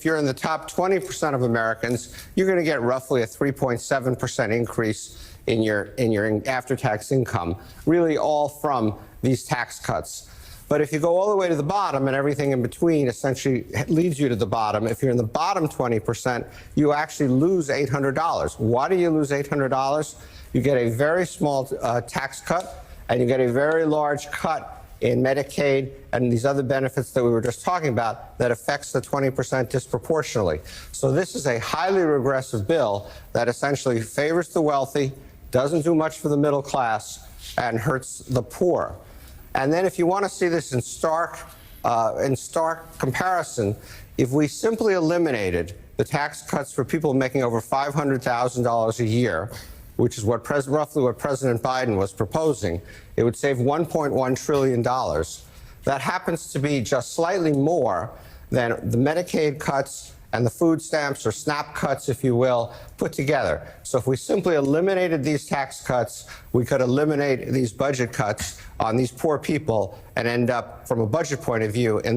If you're in the top 20% of Americans, you're going to get roughly a 3.7% increase in your after-tax income, really all from these tax cuts. But if you go all the way to the bottom and everything in between essentially leads you to the bottom, if you're in the bottom 20%, you actually lose $800. Why do you lose $800? You get a very small tax cut, and you get a very large cut in Medicaid and these other benefits that we were just talking about that affects the 20% disproportionately. So this is a highly regressive bill that essentially favors the wealthy, doesn't do much for the middle class, and hurts the poor. And then if you want to see this in stark comparison, if we simply eliminated the tax cuts for people making over $500,000 a year, which is roughly what President Biden was proposing, it would save $1.1 trillion. That happens to be just slightly more than the Medicaid cuts and the food stamps, or SNAP cuts, if you will, put together. So if we simply eliminated these tax cuts, we could eliminate these budget cuts on these poor people and end up, from a budget point of view, in